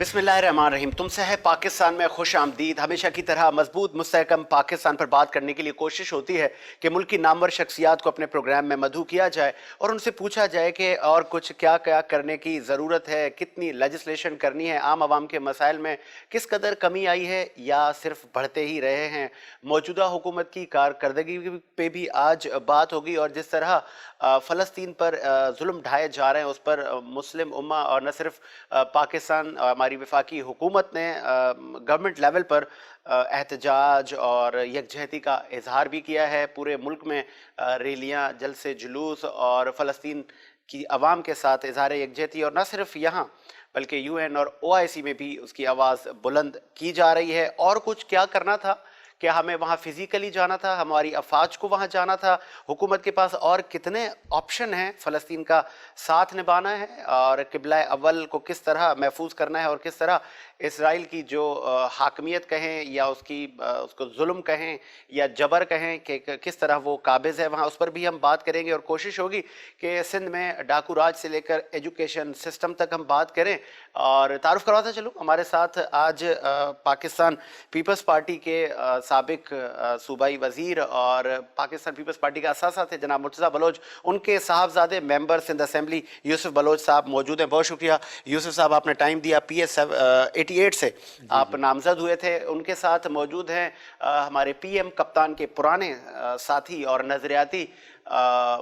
بسم اللہ الرحمن الرحیم. تم سے ہے پاکستان میں خوش آمدید. ہمیشہ کی طرح مضبوط مستحکم پاکستان پر بات کرنے کے لیے کوشش ہوتی ہے کہ ملک کی نامور شخصیات کو اپنے پروگرام میں مدعو کیا جائے اور ان سے پوچھا جائے کہ اور کچھ کیا کیا کرنے کی ضرورت ہے، کتنی لیجسلیشن کرنی ہے، عام عوام کے مسائل میں کس قدر کمی آئی ہے یا صرف بڑھتے ہی رہے ہیں. موجودہ حکومت کی کارکردگی پہ بھی آج بات ہوگی اور جس طرح فلسطین پر ظلم ڈھائے جا رہے ہیں اس پر مسلم امہ اور نہ صرف پاکستان ہماری وفاقی حکومت نے گورنمنٹ لیول پر احتجاج اور یکجہتی کا اظہار بھی کیا ہے. پورے ملک میں ریلیاں، جلسے، جلوس اور فلسطین کی عوام کے ساتھ اظہار یکجہتی، اور نہ صرف یہاں بلکہ یو این اور OIC میں بھی اس کی آواز بلند کی جا رہی ہے. اور کچھ کیا کرنا تھا؟ کیا ہمیں وہاں فزیکلی جانا تھا؟ ہماری افواج کو وہاں جانا تھا؟ حکومت کے پاس اور کتنے آپشن ہیں؟ فلسطین کا ساتھ نبھانا ہے اور قبلہ اول کو کس طرح محفوظ کرنا ہے اور کس طرح اسرائیل کی جو حاکمیت کہیں یا اس کو ظلم کہیں یا جبر کہیں کہ کس طرح وہ قابض ہے وہاں، اس پر بھی ہم بات کریں گے. اور کوشش ہوگی کہ سندھ میں ڈاکو راج سے لے کر ایجوکیشن سسٹم تک ہم بات کریں. اور تعارف کرواتا چلوں، ہمارے ساتھ آج پاکستان پیپلز پارٹی کے سابق صوبائی وزیر اور پاکستان پیپلز پارٹی کا اثاثہ تھے جناب مرتضیٰ بلوچ، ان کے صاحبزادے ممبر سندھ اسمبلی یوسف بلوچ صاحب موجود ہیں. بہت شکریہ یوسف صاحب، آپ نے ٹائم دیا. PS 88 سے آپ نامزد ہوئے تھے. ان کے ساتھ موجود ہیں ہمارے PM کپتان کے پرانے ساتھی اور نظریاتی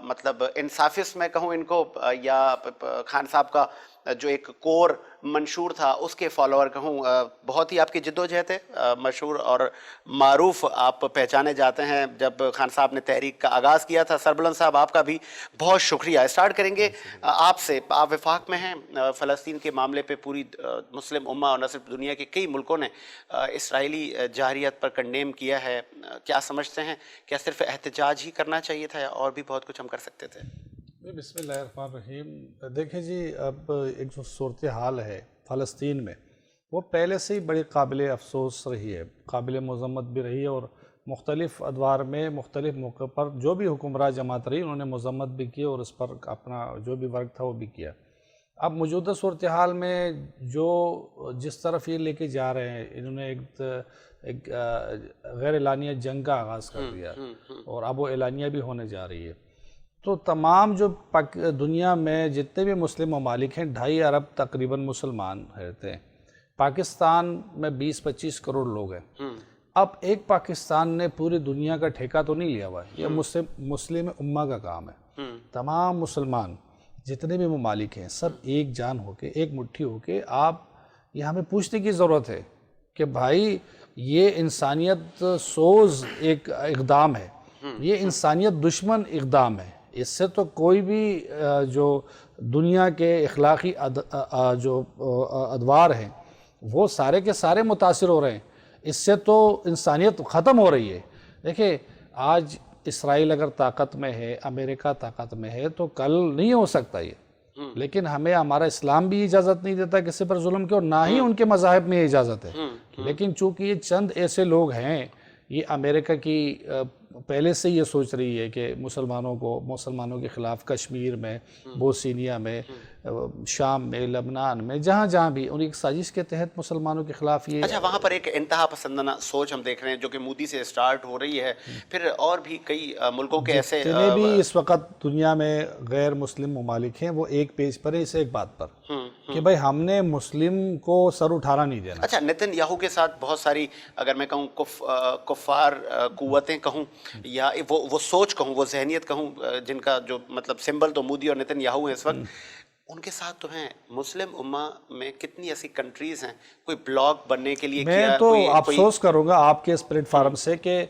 مطلب انصافس میں کہوں ان کو، یا خان صاحب کا جو ایک کور منشور تھا اس کے فالوور کہوں. بہت ہی آپ کی جدوجہد ہے، مشہور اور معروف آپ پہچانے جاتے ہیں جب خان صاحب نے تحریک کا آغاز کیا تھا. سربلند صاحب آپ کا بھی بہت شکریہ. اسٹارٹ کریں گے آپ سے. آپ وفاق میں ہیں، فلسطین کے معاملے پہ پوری مسلم امہ اور نہ صرف دنیا کے کئی ملکوں نے اسرائیلی جارحیت پر کنڈیم کیا ہے. کیا سمجھتے ہیں؟ کیا صرف احتجاج ہی کرنا چاہیے تھا اور بھی بہت کچھ ہم کر سکتے تھے؟ بسم اللہ الرحمن الرحیم. دیکھیں جی، اب ایک جو صورتحال ہے فلسطین میں وہ پہلے سے ہی بڑی قابل افسوس رہی ہے، قابل مذمت بھی رہی ہے، اور مختلف ادوار میں مختلف موقع پر جو بھی حکمراں جماعت رہی انہوں نے مذمت بھی کی اور اس پر اپنا جو بھی ورک تھا وہ بھی کیا. اب موجودہ صورتحال میں جس طرف یہ لے کے جا رہے ہیں، انہوں نے ایک غیر اعلانیہ جنگ کا آغاز کر دیا اور اب وہ اعلانیہ بھی ہونے جا رہی ہے. تو تمام جو دنیا میں جتنے بھی مسلم ممالک ہیں، 2.5 ارب تقریباً مسلمان رہتے ہیں. پاکستان میں 20-25 کروڑ لوگ ہیں. اب ایک پاکستان نے پوری دنیا کا ٹھیکہ تو نہیں لیا ہوا ہے، یہ مسلم امہ کا کام ہے. تمام مسلمان جتنے بھی ممالک ہیں سب ایک جان ہو کے، ایک مٹھی ہو کے، آپ یہ ہمیں پوچھنے کی ضرورت ہے کہ بھائی یہ انسانیت سوز ایک اقدام ہے، یہ انسانیت دشمن اقدام ہے. اس سے تو کوئی بھی جو دنیا کے اخلاقی جو ادوار ہیں وہ سارے کے سارے متاثر ہو رہے ہیں. اس سے تو انسانیت ختم ہو رہی ہے. دیکھیں، آج اسرائیل اگر طاقت میں ہے، امریکہ طاقت میں ہے، تو کل نہیں ہو سکتا یہ. لیکن ہمیں ہمارا اسلام بھی اجازت نہیں دیتا کسی پر ظلم کی، اور نہ ہی ان کے مذاہب میں اجازت ہے. لیکن چونکہ یہ چند ایسے لوگ ہیں، یہ امریکہ کی پہلے سے یہ سوچ رہی ہے کہ مسلمانوں کے خلاف کشمیر میں، بوسنیا میں، شام میں، لبنان میں، جہاں بھی ان ایک سازش کے تحت مسلمانوں کے خلاف یہ. اچھا، وہاں پر ایک انتہا پسندانہ سوچ ہم دیکھ رہے ہیں جو کہ مودی سے سٹارٹ ہو رہی ہے، پھر اور بھی کئی ملکوں کے ایسے جتنے بھی اس وقت دنیا میں غیر مسلم ممالک ہیں وہ ایک پیج پر ہے اس ایک بات پر کہ بھائی ہم نے مسلم کو سر اٹھانا نہیں دینا. اچھا، نتن یاہو کے ساتھ بہت ساری، اگر میں کہوں کفار قوتیں کہوں یا وہ سوچ کہوں، وہ ذہنیت کہوں، جن کا جو مطلب سمبل تو مودی اور نتن یاہو ہیں اس وقت، ان کے ساتھ تو ہیں. مسلم امہ میں کتنی ایسی کنٹریز ہیں کوئی بلاک بننے کے لیے میں تو افسوس کروں گا آپ کے اس پلیٹ فارم سے کہ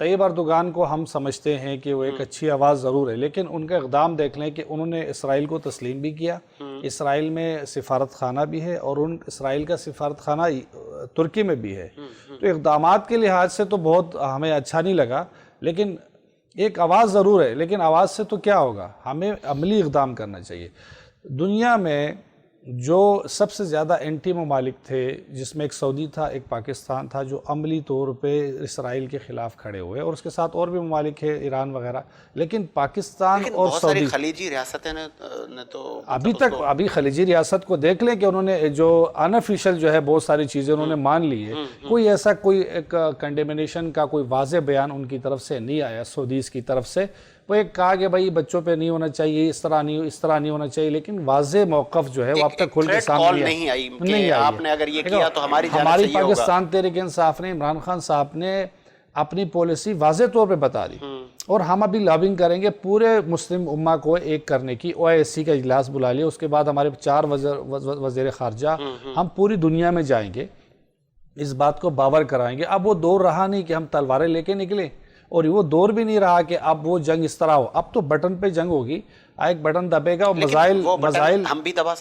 طیب اردوغان کو ہم سمجھتے ہیں کہ وہ ایک اچھی آواز ضرور ہے، لیکن ان کا اقدام دیکھ لیں کہ انہوں نے اسرائیل کو تسلیم بھی کیا. اسرائیل میں سفارت خانہ بھی ہے اور اسرائیل کا سفارت خانہ ترکی میں بھی ہے. تو اقدامات کے لحاظ سے تو بہت ہمیں اچھا نہیں لگا، لیکن ایک آواز ضرور ہے. لیکن آواز سے تو کیا ہوگا، ہمیں عملی اقدام کرنا چاہیے. دنیا میں جو سب سے زیادہ اینٹی ممالک تھے، جس میں ایک سعودی تھا، ایک پاکستان تھا، جو عملی طور پہ اسرائیل کے خلاف کھڑے ہوئے، اور اس کے ساتھ اور بھی ممالک ہیں، ایران وغیرہ، لیکن پاکستان اور بہت سعودی ساری خلیجی ریاستیں نے تو ابھی تک، ابھی خلیجی ریاست کو دیکھ لیں کہ انہوں نے جو انافیشل جو ہے بہت ساری چیزیں انہوں نے مان لی ہے، کوئی ایسا کوئی ایک کنڈیمنیشن کا کوئی واضح بیان ان کی طرف سے نہیں آیا، سعودیز کی طرف سے۔ وہ ایک کہا کہ بھائی بچوں پہ نہیں ہونا چاہیے، اس طرح نہیں ہونا چاہیے، لیکن واضح موقف جو ہے وہ اب تک کھل کے سامنے نہیں آئی کہ آپ نے اگر یہ کیا تو ہماری جانب ہماری سے یہ ہوگا۔ پاکستان تحریک انصاف نے، عمران خان صاحب نے اپنی پالیسی واضح طور پہ بتا دی، اور ہم ابھی لابنگ کریں گے پورے مسلم امہ کو ایک کرنے کی۔ OIC کا اجلاس بلا لیا، اس کے بعد ہمارے 4 وزیر خارجہ، ہم پوری دنیا میں جائیں گے، اس بات کو باور کرائیں گے۔ اب وہ دور رہا نہیں کہ ہم تلواریں لے کے نکلیں، اور وہ دور بھی نہیں رہا کہ اب وہ جنگ اس طرح ہو۔ اب تو بٹن پہ جنگ ہوگی، ایک بٹن دبے گا اور مسائل ہم بھی دبا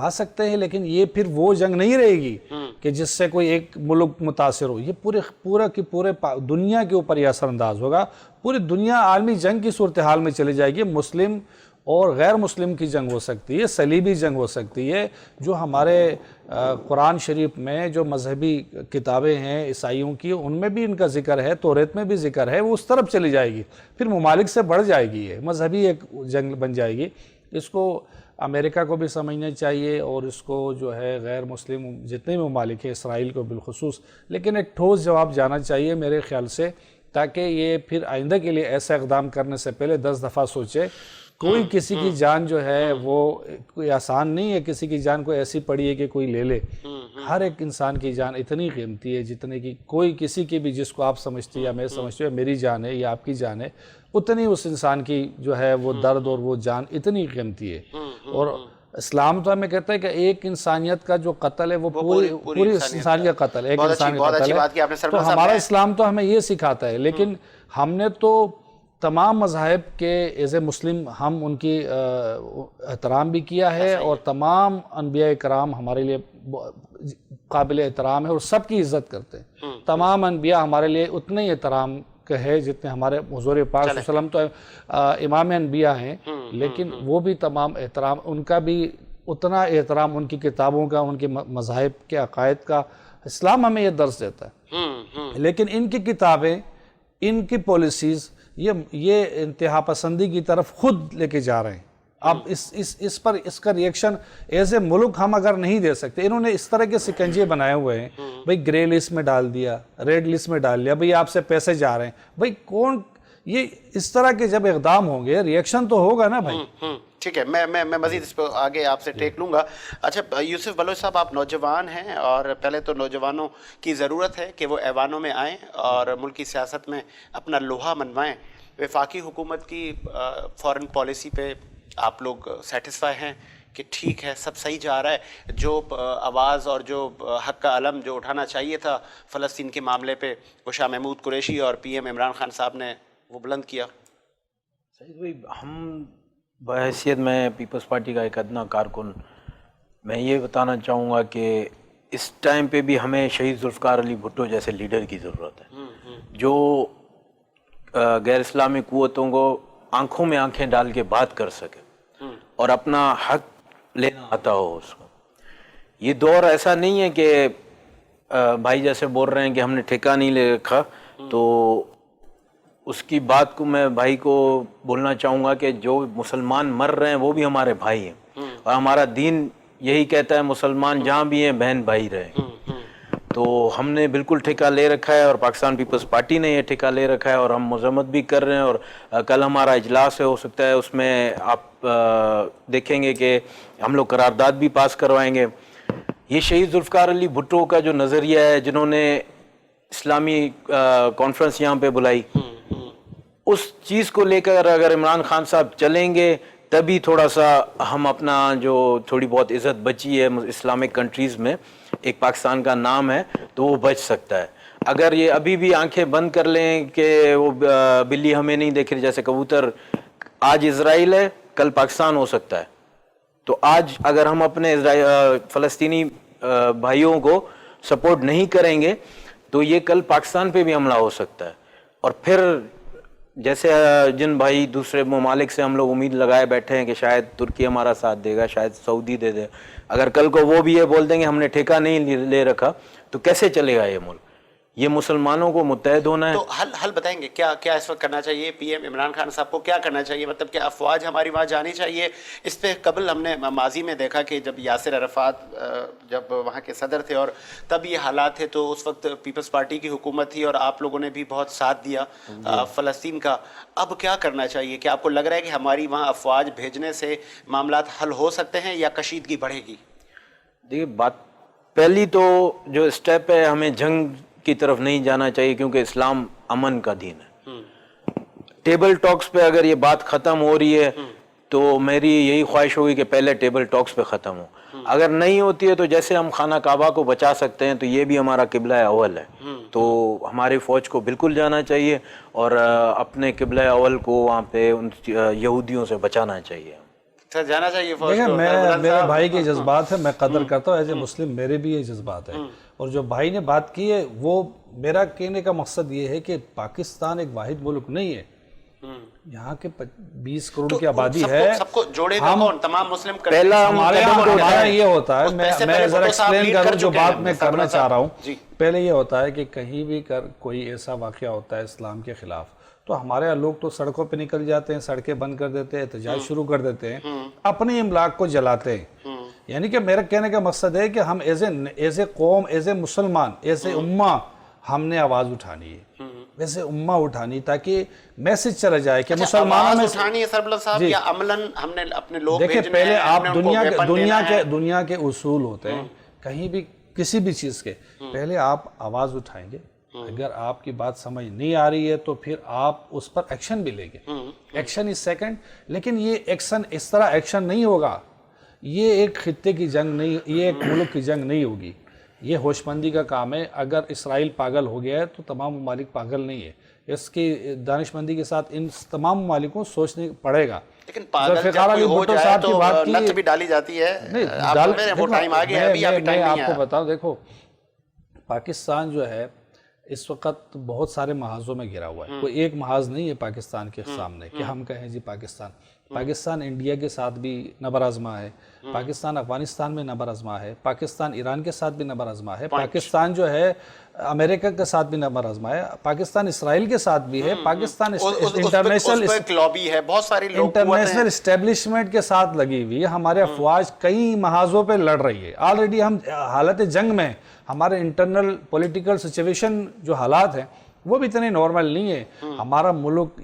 سکتے ہیں، لیکن یہ پھر وہ جنگ نہیں رہے گی کہ جس سے کوئی ایک ملک متاثر ہو، یہ پورے دنیا کے اوپر یہ اثر انداز ہوگا۔ پوری دنیا عالمی جنگ کی صورتحال میں چلی جائے گی، مسلم اور غیر مسلم کی جنگ ہو سکتی ہے، صلیبی جنگ ہو سکتی ہے۔ جو ہمارے قرآن شریف میں جو مذہبی کتابیں ہیں عیسائیوں کی، ان میں بھی ان کا ذکر ہے، توریت میں بھی ذکر ہے، وہ اس طرف چلی جائے گی، پھر ممالک سے بڑھ جائے گی، یہ مذہبی ایک جنگ بن جائے گی۔ اس کو امریکہ کو بھی سمجھنا چاہیے، اور اس کو جو ہے غیر مسلم جتنے بھی ممالک ہیں، اسرائیل کو بالخصوص، لیکن ایک ٹھوس جواب جانا چاہیے میرے خیال سے، تاکہ یہ پھر آئندہ کے لیے ایسا اقدام کرنے سے پہلے 10 دفعہ سوچے۔ کوئی کسی کی جان جو ہے وہ کوئی آسان نہیں ہے، کسی کی جان کوئی ایسی پڑی ہے کہ کوئی لے لے۔ ہر ایک انسان کی جان اتنی قیمتی ہے جتنے کی کوئی کسی کی بھی، جس کو آپ سمجھتے ہیں یا میں سمجھتے ہیں میری جان ہے یا آپ کی جان ہے، اتنی اس انسان کی جو ہے وہ درد اور وہ جان اتنی قیمتی ہے۔ اور اسلام تو ہمیں کہتا ہے کہ ایک انسانیت کا جو قتل ہے وہ پوری انسانیت کا قتل ہے، ایک انسان کا قتل ہے۔ تو ہمارا اسلام تو ہمیں یہ سکھاتا ہے، لیکن ہم نے تو تمام مذاہب کے ایز اے مسلم ہم ان کی احترام بھی کیا ہے، اور تمام انبیاء کرام ہمارے لیے قابل احترام ہے اور سب کی عزت کرتے ہیں۔ تمام انبیاء ہمارے لیے اتنے ہی احترام کے ہے جتنے ہمارے حضور پاک صلی اللہ علیہ وسلم تو امام انبیاء ہیں، لیکن وہ بھی تمام احترام، ان کا بھی اتنا احترام، ان کی کتابوں کا، ان کے مذاہب کے عقائد کا اسلام ہمیں یہ درس دیتا ہے۔ لیکن ان کی کتابیں، ان کی پالیسیز یہ انتہا پسندی کی طرف خود لے کے جا رہے ہیں۔ اب اس کا ریئیکشن ایز اے ملک ہم اگر نہیں دے سکتے، انہوں نے اس طرح کے سکنجے بنائے ہوئے ہیں، بھئی گرے لسٹ میں ڈال دیا، ریڈ لسٹ میں ڈال لیا، بھئی آپ سے پیسے جا رہے ہیں، بھئی کون یہ اس طرح کے جب اقدام ہوں گے ریئیکشن تو ہوگا نا بھائی۔ ٹھیک ہے، میں مزید اس پہ آگے آپ سے ٹیک لوں گا۔ اچھا یوسف بلوچ صاحب، آپ نوجوان ہیں، اور پہلے تو نوجوانوں کی ضرورت ہے کہ وہ ایوانوں میں آئیں اور ملکی سیاست میں اپنا لوہا منوائیں۔ وفاقی حکومت کی فارن پالیسی پہ آپ لوگ سیٹسفائی ہیں کہ ٹھیک ہے، سب صحیح جا رہا ہے؟ جو آواز اور جو حق کا علم جو اٹھانا چاہیے تھا فلسطین کے معاملے پہ، وہ شاہ محمود قریشی اور PM عمران خان صاحب نے وہ بلند کیا؟ صحیح بھائی، ہم بحیثیت میں پیپلز پارٹی کا ایک ادنا کارکن، میں یہ بتانا چاہوں گا کہ اس ٹائم پہ بھی ہمیں شہید ذوالفقار علی بھٹو جیسے لیڈر کی ضرورت ہے، جو غیر اسلامی قوتوں کو آنکھوں میں آنکھیں ڈال کے بات کر سکے اور اپنا حق لینا آتا ہو اس کو۔ یہ دور ایسا نہیں ہے کہ بھائی جیسے بول رہے ہیں کہ ہم نے ٹھیکہ نہیں لے رکھا، تو اس کی بات کو میں بھائی کو بولنا چاہوں گا کہ جو مسلمان مر رہے ہیں وہ بھی ہمارے بھائی ہیں، اور ہمارا دین یہی کہتا ہے مسلمان جہاں بھی ہیں بہن بھائی رہیں۔ تو ہم نے بالکل ٹھیکہ لے رکھا ہے، اور پاکستان پیپلز پارٹی نے یہ ٹھیکہ لے رکھا ہے، اور ہم مذمت بھی کر رہے ہیں۔ اور کل ہمارا اجلاس ہے، ہو سکتا ہے اس میں آپ دیکھیں گے کہ ہم لوگ قرارداد بھی پاس کروائیں گے۔ یہ شہید ذوالفقار علی بھٹو کا جو نظریہ ہے، جنہوں نے اسلامی کانفرنس یہاں پہ بلائی، اس چیز کو لے کر اگر عمران خان صاحب چلیں گے تبھی تھوڑا سا ہم اپنا جو تھوڑی بہت عزت بچی ہے اسلامک کنٹریز میں، ایک پاکستان کا نام ہے، تو وہ بچ سکتا ہے۔ اگر یہ ابھی بھی آنکھیں بند کر لیں کہ وہ بلی ہمیں نہیں دیکھ رہی، جیسے کبوتر آج اسرائیل ہے کل پاکستان ہو سکتا ہے، تو آج اگر ہم اپنے فلسطینی بھائیوں کو سپورٹ نہیں کریں گے تو یہ کل پاکستان پہ بھی حملہ ہو سکتا ہے، اور پھر جیسے جن بھائی دوسرے ممالک سے ہم لوگ امید لگائے بیٹھے ہیں کہ شاید ترکی ہمارا ساتھ دے گا, شاید سعودی دے دے, اگر کل کو وہ بھی یہ بول دیں گے ہم نے ٹھیکہ نہیں لے رکھا, تو کیسے چلے گا یہ ملک؟ یہ مسلمانوں کو متحد ہونا ہے. تو حل بتائیں گے کیا اس وقت کرنا چاہیے؟ پی ایم عمران خان صاحب کو کیا کرنا چاہیے؟ مطلب کہ افواج ہماری وہاں جانی چاہیے؟ اس پہ قبل ہم نے ماضی میں دیکھا کہ جب یاسر عرفات جب وہاں کے صدر تھے اور تب یہ حالات تھے, تو اس وقت پیپلز پارٹی کی حکومت تھی اور آپ لوگوں نے بھی بہت ساتھ دیا فلسطین کا. اب کیا کرنا چاہیے؟ کیا آپ کو لگ رہا ہے کہ ہماری وہاں افواج بھیجنے سے معاملات حل ہو سکتے ہیں یا کشیدگی بڑھے گی؟ دیکھیے, بات پہلی تو جو اسٹیپ ہے, ہمیں جنگ کی طرف نہیں جانا چاہیے, کیونکہ اسلام امن کا دین ہے. ٹیبل ٹاکس پہ اگر یہ بات ختم ہو رہی ہے تو میری یہی خواہش ہوگی کہ پہلے ٹیبل ٹاکس پہ ختم ہو. اگر نہیں ہوتی ہے تو جیسے ہم خانہ کعبہ کو بچا سکتے ہیں, تو یہ بھی ہمارا قبلہ اول ہے, تو ہماری فوج کو بالکل جانا چاہیے اور اپنے قبلہ اول کو وہاں پہ ان یہودیوں سے بچانا چاہیے. جانا چاہیے فوج دیکھیں, کو. میرے بھائی کے جذبات ہیں, میں قدر کرتا ہوں ایز اے مسلم, میرے بھی یہ جذبات ہیں. اور جو بھائی نے بات کی ہے, وہ میرا کہنے کا مقصد یہ ہے کہ پاکستان ایک واحد ملک نہیں ہے. یہاں کے 20 کروڑ کی آبادی ہے. سب کو جوڑے گا کون؟ تمام مسلم پہلا ہمارے یہاں ہمارا یہ ہوتا ہے, میں ذرا ایکسپلین کروں جو بات میں کرنا چاہ رہا ہوں. پہلے یہ ہوتا ہے کہ کہیں بھی کوئی ایسا واقعہ ہوتا ہے اسلام کے خلاف, تو ہمارے یہاں لوگ تو سڑکوں پہ نکل جاتے ہیں, سڑکیں بند کر دیتے ہیں, احتجاج شروع کر دیتے ہیں, اپنی املاک کو جلاتے ہیں. یعنی کہ میرا کہنے کا مقصد ہے کہ ہم ایز اے قوم, ایز اے مسلمان, ایز اے امہ ہم نے آواز اٹھانی ہے, ویسے امہ اٹھانی, تاکہ میسج چلا جائے کہ مسلمانوں میں اٹھانی ہے سربلند صاحب, یا عملاً ہم نے اپنے لوگ دیکھیں, پہلے آپ دنیا کے اصول ہوتے ہیں کہیں بھی کسی بھی چیز کے, پہلے آپ آواز اٹھائیں گے, اگر آپ کی بات سمجھ نہیں آ رہی ہے تو پھر آپ اس پر ایکشن بھی لیں گے. ایکشن از سیکنڈ, لیکن یہ ایکشن اس طرح ایکشن نہیں ہوگا, یہ ایک خطے کی جنگ نہیں, یہ ایک ملک کی جنگ نہیں ہوگی, یہ ہوش مندی کا کام ہے. اگر اسرائیل پاگل ہو گیا ہے تو تمام ممالک پاگل نہیں ہے. اس کی دانش مندی کے ساتھ ان تمام ممالک کو سوچنے پڑے گا. لیکن پاگل جب کوئی ہو جائے تو نت بھی ڈالی جاتی ہے. وہ ٹائم آ گیا ہے, ابھی ٹائم نہیں ہے. میں آپ کو بتاؤں, دیکھو پاکستان جو ہے اس وقت بہت سارے محاذوں میں گھرا ہوا ہے. کوئی ایک محاذ نہیں ہے پاکستان کے سامنے کہ ہم کہیں جی پاکستان انڈیا کے ساتھ بھی نبر آزما ہے, پاکستان افغانستان میں نبر آزما ہے, پاکستان ایران کے ساتھ بھی نبر آزما ہے, پاکستان جو ہے امریکہ کے ساتھ بھی نبر آزما ہے, پاکستان اسرائیل کے ساتھ بھی ہے, پاکستان انٹرنیشنل اسٹیبلشمنٹ کے ساتھ لگی ہوئی ہے. ہمارے افواج کئی محاذوں پہ لڑ رہی ہے, آلریڈی ہم حالت جنگ میں, ہمارے انٹرنل پولیٹیکل سچویشن جو حالات ہیں وہ بھی اتنے نارمل نہیں ہے. ہمارا ملک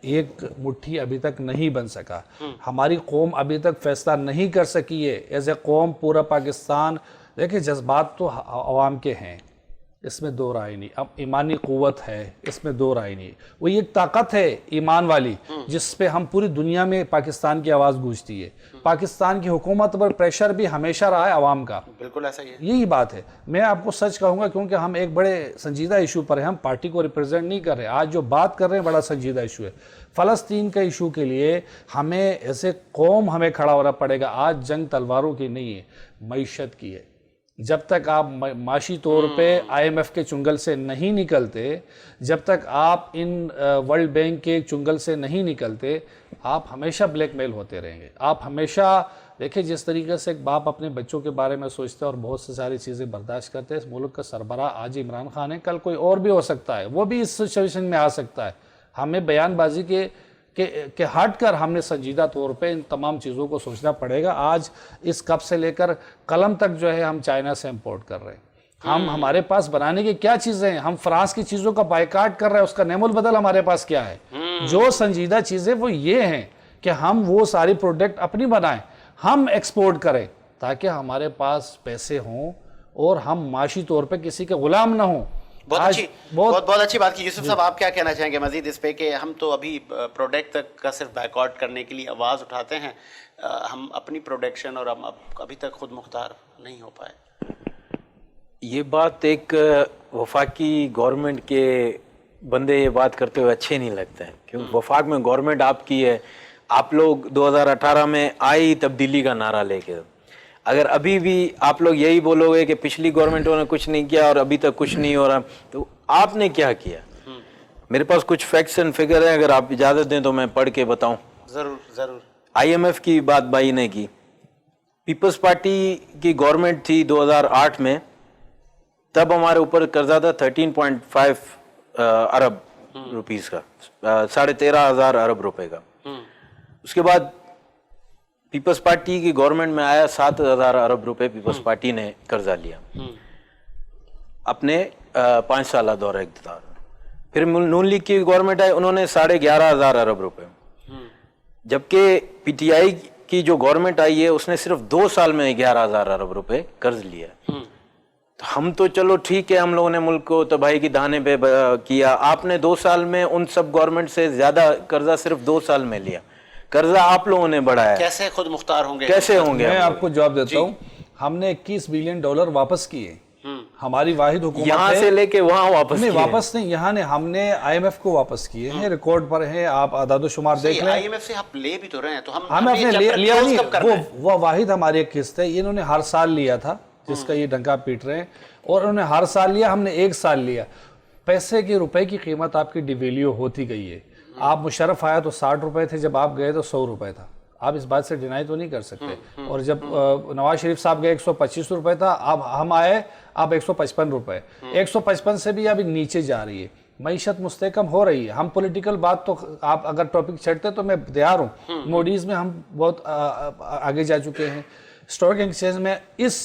ایک مٹھی ابھی تک نہیں بن سکا, ہماری قوم ابھی تک فیصلہ نہیں کر سکی ہے ایز اے قوم. پورا پاکستان, دیکھیں جذبات تو عوام کے ہیں, اس میں دو رائے نہیں. اب ایمانی قوت ہے, اس میں دو رائے نہیں. وہ ایک طاقت ہے ایمان والی جس پہ ہم پوری دنیا میں پاکستان کی آواز گونجتی ہے. پاکستان کی حکومت پر پریشر بھی ہمیشہ رہا ہے عوام کا. بالکل ایسا ہی ہے, یہی بات ہے. میں آپ کو سچ کہوں گا کیونکہ ہم ایک بڑے سنجیدہ ایشو پر ہیں, ہم پارٹی کو ریپرزینٹ نہیں کر رہے. آج جو بات کر رہے ہیں بڑا سنجیدہ ایشو ہے. فلسطین کا ایشو کے لیے ہمیں ایسے قوم ہمیں کھڑا ہونا پڑے گا. آج جنگ تلواروں کی نہیں ہے, معیشت کی ہے. جب تک آپ معاشی طور پہ آئی ایم ایف کے چنگل سے نہیں نکلتے, جب تک آپ ان ورلڈ بینک کے چنگل سے نہیں نکلتے, آپ ہمیشہ بلیک میل ہوتے رہیں گے. آپ ہمیشہ دیکھیں جس طریقے سے ایک باپ اپنے بچوں کے بارے میں سوچتا ہے اور بہت سی ساری چیزیں برداشت کرتے ہیں. اس ملک کا سربراہ آج عمران خان ہے, کل کوئی اور بھی ہو سکتا ہے, وہ بھی اس سچویشن میں آ سکتا ہے. ہمیں بیان بازی کے ہٹ کر ہم نے سنجیدہ طور پہ ان تمام چیزوں کو سوچنا پڑے گا. آج اس کپ سے لے کر قلم تک جو ہے ہم چائنا سے امپورٹ کر رہے ہیں. ہمارے پاس بنانے کی کیا چیزیں ہیں؟ ہم فرانس کی چیزوں کا بائیکاٹ کر رہے ہیں, اس کا نعم البدل ہمارے پاس کیا ہے؟ جو سنجیدہ چیزیں وہ یہ ہیں کہ ہم وہ ساری پروڈکٹ اپنی بنائیں, ہم ایکسپورٹ کریں تاکہ ہمارے پاس پیسے ہوں اور ہم معاشی طور پہ کسی کے غلام نہ ہوں. بہت اچھی بات کی. یوسف صاحب, آپ کیا کہنا چاہیں گے مزید اس پہ کہ ہم تو ابھی پروڈکٹ کا صرف بائیکاٹ کرنے کے لیے آواز اٹھاتے ہیں, ہم اپنی پروڈکشن اور ہم ابھی تک خود مختار نہیں ہو پائے. یہ بات ایک وفاقی گورنمنٹ کے بندے یہ بات کرتے ہوئے اچھے نہیں لگتے ہیں, کیونکہ وفاق میں گورنمنٹ آپ کی ہے. آپ لوگ 2018 میں آئی تبدیلی کا نعرہ لے کے, اگر ابھی بھی آپ لوگ یہی بولو گے کہ پچھلی گورنمنٹوں نے کچھ نہیں کیا اور ابھی تک کچھ نہیں ہو رہا, تو آپ نے کیا کیا؟ میرے پاس کچھ فیکٹس اینڈ فگر ہیں، اگر آپ اجازت دیں تو میں پڑھ کے بتاؤں. ضرور ضرور. آئی ایم ایف کی بات بھائی نے کی. پیپلز پارٹی کی گورنمنٹ تھی 2008 میں، تب ہمارے اوپر قرضہ تھا 13.5 ارب روپیز کا، 13,500 ارب روپے کا. اس کے بعد پیپلز پارٹی کی گورنمنٹ میں آیا 7,000 ارب روپے پیپلز پارٹی نے قرضہ لیا اپنے 5 سالہ دورہ اقتدار میں. پھر نون لیگ کی گورنمنٹ آئی، انہوں نے 11,500 ارب روپے. جبکہ پی ٹی آئی کی جو گورنمنٹ آئی ہے اس نے صرف 2 سال میں 11,000 ارب روپے قرض لیا. تو ہم تو چلو ٹھیک ہے، ہم لوگوں نے ملک کو تباہی کی دہانے پہ کیا. آپ نے 2 سال میں ان سب گورنمنٹ سے زیادہ قرضہ صرف 2 سال میں لیا. قرضہ آپ لوگوں نے بڑھایا. کیسے خود مختار ہوں گے؟ کیسے ہوں گے؟ میں آپ کو جواب دیتا ہوں. ہم نے $21 بلین واپس کیے. ہماری واحد حکومت یہاں سے لے کے وہاں واپس نہیں، واپس نہیں، یہاں نے ہم نے آئی ایم ایف کو واپس کیے ہیں، ریکارڈ پر ہیں، آپ اعداد و شمار دیکھ لیں. آئی ایم ایف سے آپ لے بھی تو رہے ہیں، تو ہم اپنے لیا نہیں، وہ واحد ہماری ایک قسط ہے. انہوں نے ہر سال لیا تھا، جس کا یہ ڈنکا پیٹ رہے ہیں، اور انہوں نے ہر سال لیا، ہم نے 1 سال لیا. پیسے کی، روپے کی قیمت آپ کی ڈیویلیو ہوتی گئی ہے. آپ مشرف آیا تو 60 روپے تھے، جب آپ گئے تو 100 روپے تھا. آپ اس بات سے ڈینائی تو نہیں کر سکتے. اور جب نواز شریف صاحب گئے 125 روپے تھا، اب ہم آئے اب 155 روپے. 155 سے بھی ابھی نیچے جا رہی ہے. معیشت مستحکم ہو رہی ہے. ہم پولیٹیکل بات تو آپ اگر ٹاپک چھڑتے تو میں تیار ہوں. موڈیز میں ہم بہت آگے جا چکے ہیں. اسٹاک ایکسچینج میں اس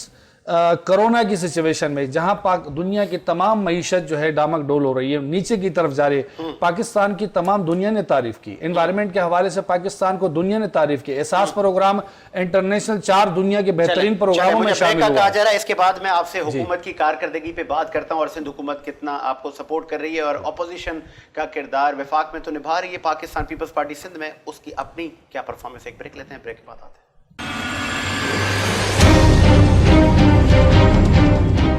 کرونا کی سچویشن میں جہاں دنیا کی تمام معیشت جو ہے ڈامک ڈول ہو رہی ہے، نیچے کی طرف جا رہی ہے، پاکستان کی تمام دنیا نے تعریف کی. انوائرمنٹ کے حوالے سے پاکستان کو دنیا نے تعریف کی. احساس پروگرام انٹرنیشنل 4 دنیا کے بہترین پروگراموں میں شامل ہوا. کہا جا رہا ہے. اس کے بعد میں آپ سے حکومت کی کارکردگی پہ بات کرتا ہوں، اور سندھ حکومت کتنا آپ کو سپورٹ کر رہی ہے، اور اپوزیشن کا کردار وفاق میں تو نبھا رہی ہے پاکستان پیپلز پارٹی سندھ میں. اس کی اپنی کیا پرفارمنس؟ ایک بریک لیتے ہیں، بریک کے بعد آتے ہیں.